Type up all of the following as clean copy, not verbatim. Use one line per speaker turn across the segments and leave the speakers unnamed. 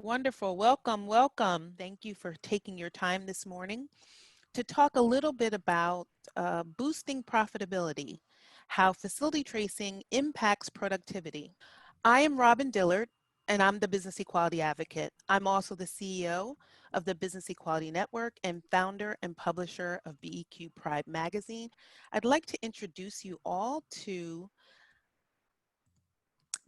Wonderful. Welcome, welcome. Thank you for taking your time this morning to talk a little bit about boosting profitability, how facility tracing impacts productivity. I am Robin Dillard, and I'm the Business Equality Advocate. I'm also the CEO of the Business Equality Network and founder and publisher of BEQ Pride Magazine. I'd like to introduce you all to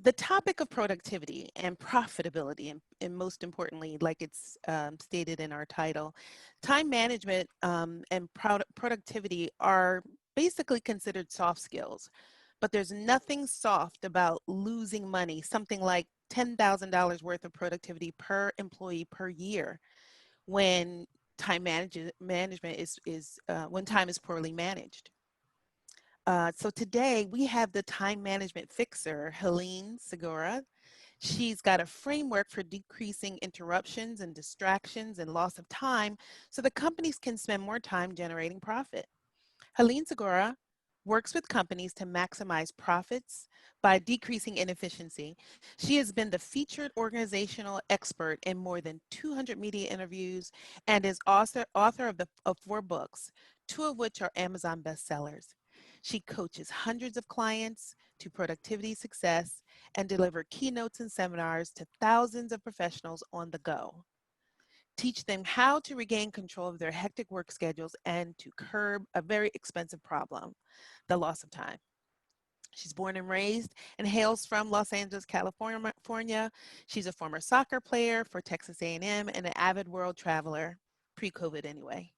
the topic of productivity and profitability, and most importantly, like it's stated in our title, time management and productivity are basically considered soft skills, but there's nothing soft about losing money, something like $10,000 worth of productivity per employee per year when management is when time is poorly managed. So today we have the time management fixer, Helene Segura. She's got a framework for decreasing interruptions and distractions and loss of time so the companies can spend more time generating profit. Helene Segura works with companies to maximize profits by decreasing inefficiency. She has been the featured organizational expert in more than 200 media interviews and is author of 4 books, 2 of which are Amazon bestsellers. She coaches hundreds of clients to productivity success and deliver keynotes and seminars to thousands of professionals on the go. Teach them how to regain control of their hectic work schedules and to curb a very expensive problem, the loss of time. She's born and raised and hails from Los Angeles, California. She's a former soccer player for Texas A&M and an avid world traveler, pre-COVID anyway.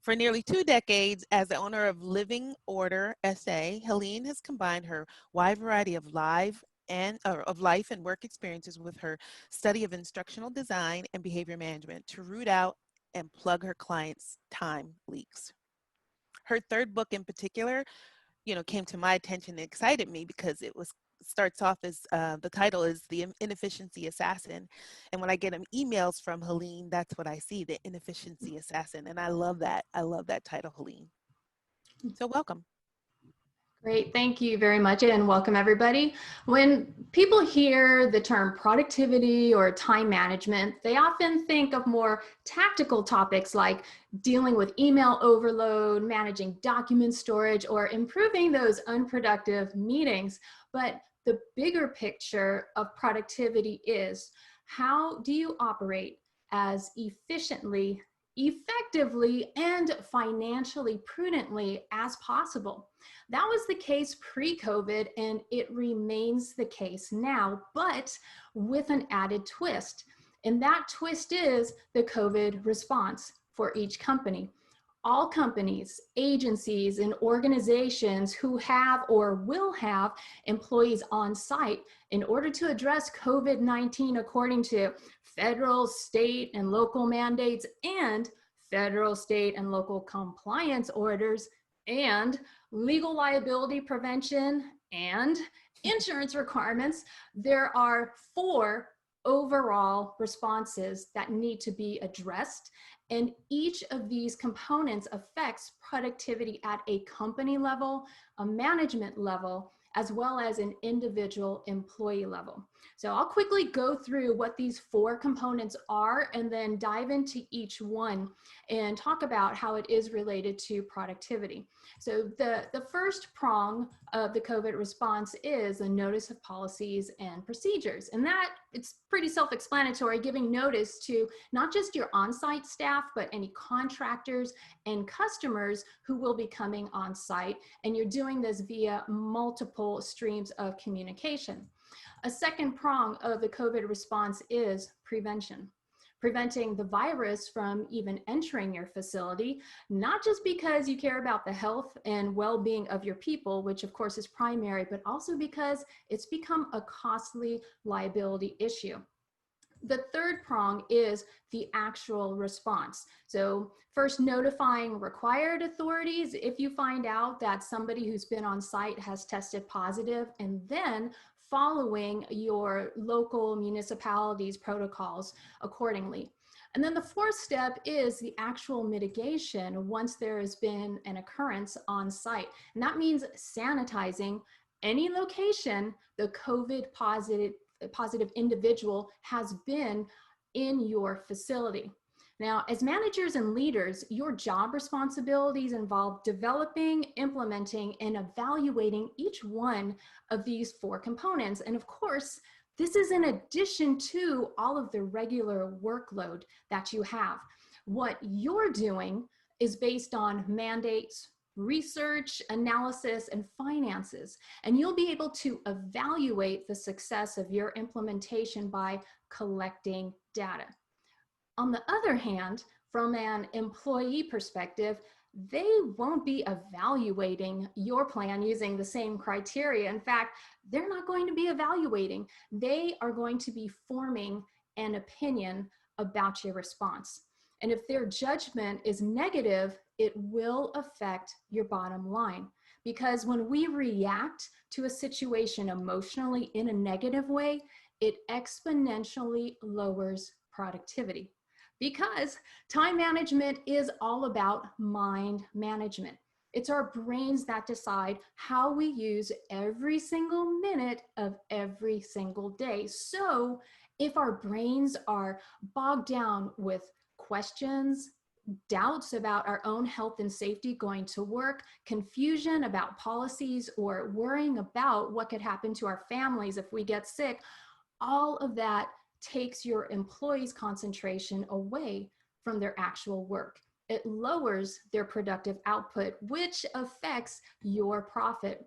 For nearly 2 decades, as the owner of Living Order SA, Helene has combined her wide variety of life and work experiences with her study of instructional design and behavior management to root out and plug her clients' time leaks. Her 3rd book in particular, came to my attention and excited me because it was starts off as the title is The Inefficiency Assassin. And when I get emails from Helene, that's what I see, the Inefficiency Assassin. And I love that. I love that title, Helene. So welcome.
Great, thank you very much and welcome everybody. When people hear the term productivity or time management, they often think of more tactical topics like dealing with email overload, managing document storage, or improving those unproductive meetings. But the bigger picture of productivity is, how do you operate as efficiently, effectively, and financially prudently as possible? That was the case pre-COVID, and it remains the case now, but with an added twist. And that twist is the COVID response for each company. All companies, agencies, and organizations who have or will have employees on site in order to address COVID-19 according to federal, state, and local mandates and federal, state, and local compliance orders and legal liability prevention and insurance requirements, there are 4 overall responses that need to be addressed. And each of these components affects productivity at a company level, a management level, as well as an individual employee level. So I'll quickly go through what these 4 components are and then dive into each one and talk about how it is related to productivity. So the first prong of the COVID response is a notice of policies and procedures. And that, it's pretty self-explanatory, giving notice to not just your on-site staff, but any contractors and customers who will be coming on site. And you're doing this via multiple streams of communication. A second prong of the COVID response is prevention. Preventing the virus from even entering your facility, not just because you care about the health and well-being of your people, which of course is primary, but also because it's become a costly liability issue. The third prong is the actual response. So first, notifying required authorities if you find out that somebody who's been on site has tested positive, and then following your local municipality's protocols accordingly. And then the 4th step is the actual mitigation once there has been an occurrence on site. And that means sanitizing any location the COVID positive individual has been in your facility. Now, as managers and leaders, your job responsibilities involve developing, implementing, and evaluating each one of these 4 components. And of course, this is in addition to all of the regular workload that you have. What you're doing is based on mandates, research, analysis, and finances. And you'll be able to evaluate the success of your implementation by collecting data. On the other hand, from an employee perspective, they won't be evaluating your plan using the same criteria. In fact, they're not going to be evaluating. They are going to be forming an opinion about your response. And if their judgment is negative, it will affect your bottom line. Because when we react to a situation emotionally in a negative way, it exponentially lowers productivity. Because time management is all about mind management. It's our brains that decide how we use every single minute of every single day. So if our brains are bogged down with questions, doubts about our own health and safety going to work, confusion about policies, or worrying about what could happen to our families if we get sick, all of that takes your employees' concentration away from their actual work. It lowers their productive output, which affects your profit.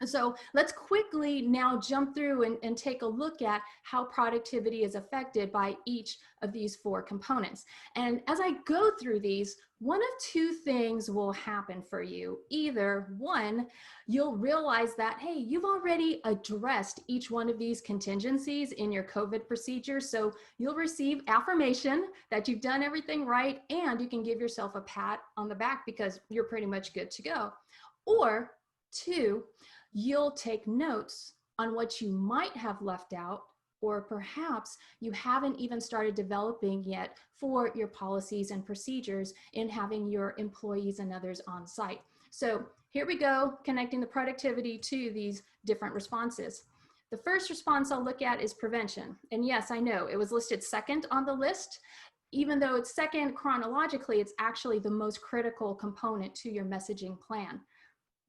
So let's quickly now jump through and take a look at how productivity is affected by each of these 4 components. And as I go through these, one of 2 things will happen for you. Either 1, you'll realize that, hey, you've already addressed each one of these contingencies in your COVID procedure. So you'll receive affirmation that you've done everything right, and you can give yourself a pat on the back because you're pretty much good to go. Or 2, you'll take notes on what you might have left out, or perhaps you haven't even started developing yet for your policies and procedures in having your employees and others on site. So here we go, connecting the productivity to these different responses. The first response I'll look at is prevention. And yes, I know it was listed second on the list. Even though it's second chronologically, it's actually the most critical component to your messaging plan.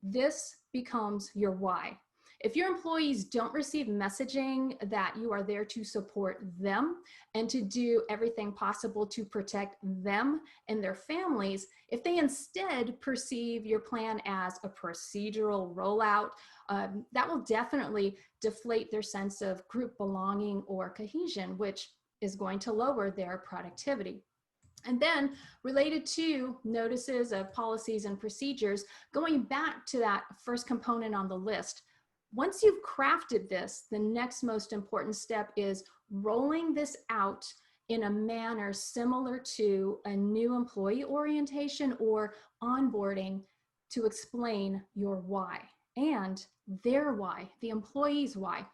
This becomes your why. If your employees don't receive messaging that you are there to support them and to do everything possible to protect them and their families, if they instead perceive your plan as a procedural rollout, that will definitely deflate their sense of group belonging or cohesion, which is going to lower their productivity. And then related to notices of policies and procedures, going back to that first component on the list, once you've crafted this, the next most important step is rolling this out in a manner similar to a new employee orientation or onboarding to explain your why and their why, the employee's why.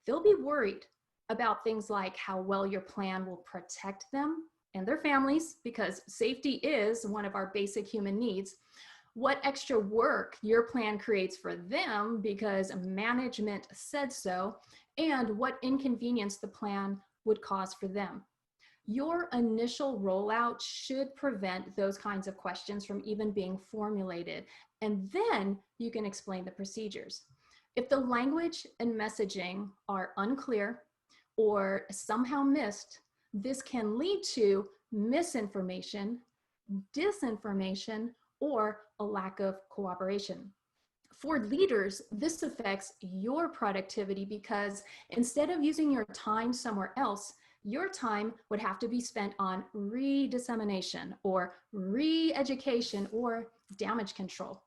They'll be worried about things like how well your plan will protect them and their families, because safety is one of our basic human needs, what extra work your plan creates for them because management said so, and what inconvenience the plan would cause for them. Your initial rollout should prevent those kinds of questions from even being formulated, and then you can explain the procedures. If the language and messaging are unclear or somehow missed, this can lead to misinformation, disinformation, or a lack of cooperation. For leaders, this affects your productivity because instead of using your time somewhere else, your time would have to be spent on re-dissemination or re-education or damage control.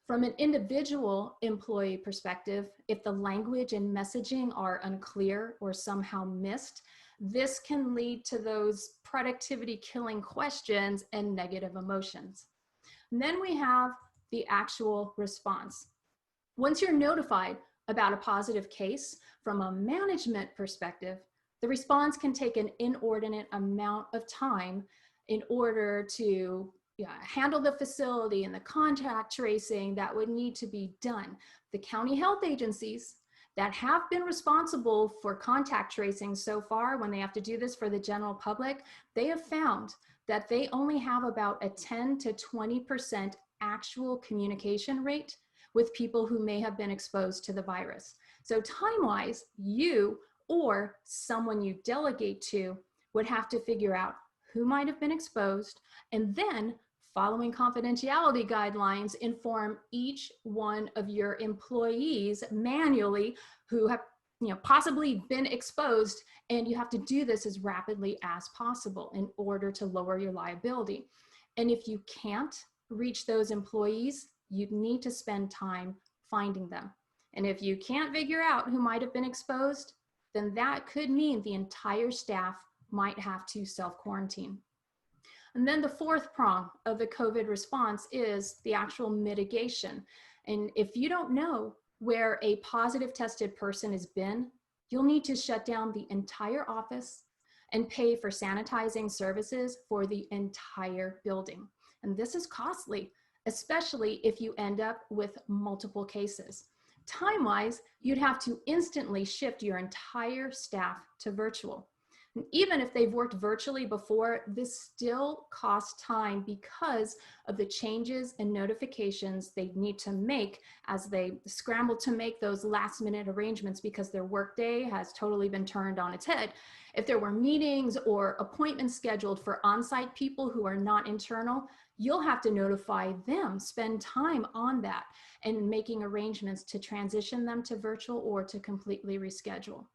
From an individual employee perspective, if the language and messaging are unclear or somehow missed, this can lead to those productivity killing questions and negative emotions. And then we have the actual response. Once you're notified about a positive case from a management perspective, the response can take an inordinate amount of time in order to handle the facility and the contact tracing that would need to be done. The county health agencies that have been responsible for contact tracing so far, when they have to do this for the general public, they have found that they only have about a 10 to 20% actual communication rate with people who may have been exposed to the virus. So time-wise, you or someone you delegate to would have to figure out who might have been exposed, and then, following confidentiality guidelines, inform each one of your employees manually who have possibly been exposed, and you have to do this as rapidly as possible in order to lower your liability. And if you can't reach those employees, you need to spend time finding them. And if you can't figure out who might have been exposed, then that could mean the entire staff might have to self-quarantine. And then the fourth prong of the COVID response is the actual mitigation. And if you don't know where a positive tested person has been, you'll need to shut down the entire office and pay for sanitizing services for the entire building. And this is costly, especially if you end up with multiple cases. Time-wise, you'd have to instantly shift your entire staff to virtual. And even if they've worked virtually before, this still costs time because of the changes and notifications they need to make as they scramble to make those last-minute arrangements because their workday has totally been turned on its head. If there were meetings or appointments scheduled for on-site people who are not internal, you'll have to notify them, spend time on that, and making arrangements to transition them to virtual or to completely reschedule.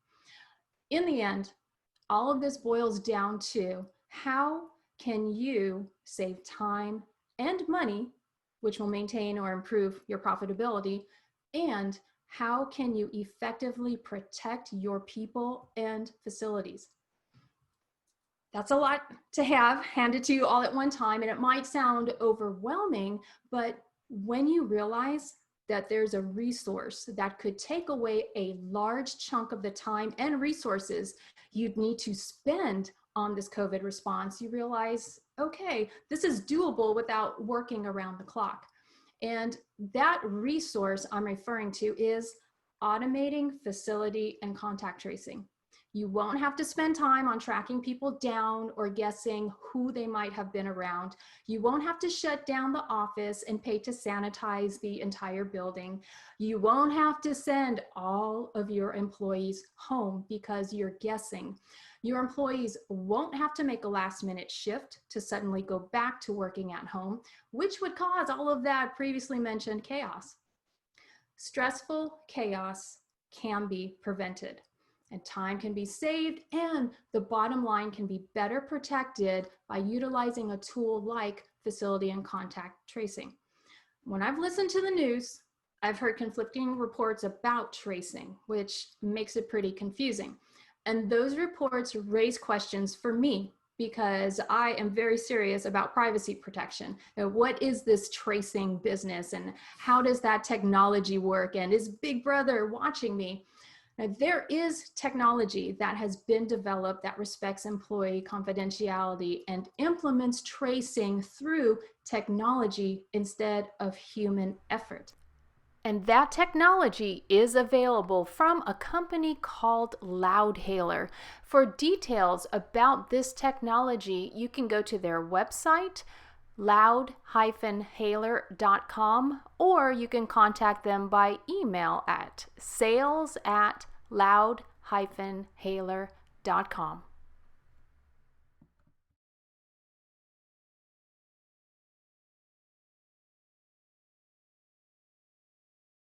In the end, all of this boils down to how can you save time and money, which will maintain or improve your profitability, and how can you effectively protect your people and facilities? That's a lot to have handed to you all at one time, and it might sound overwhelming, but when you realize that there's a resource that could take away a large chunk of the time and resources you'd need to spend on this COVID response, you realize, okay, this is doable without working around the clock. And that resource I'm referring to is automating facility and contact tracing. You won't have to spend time on tracking people down or guessing who they might have been around. You won't have to shut down the office and pay to sanitize the entire building. You won't have to send all of your employees home because you're guessing. Your employees won't have to make a last-minute shift to suddenly go back to working at home, which would cause all of that previously mentioned chaos. Stressful chaos can be prevented, and time can be saved, and the bottom line can be better protected by utilizing a tool like facility and contact tracing. When I've listened to the news, I've heard conflicting reports about tracing, which makes it pretty confusing. And those reports raise questions for me because I am very serious about privacy protection. What is this tracing business, and how does that technology work? And is Big Brother watching me? Now, there is technology that has been developed that respects employee confidentiality and implements tracing through technology instead of human effort. And that technology is available from a company called Loudhailer. For details about this technology, you can go to their website, loud-hailer.com, or you can contact them by email at sales@loud-hailer.com.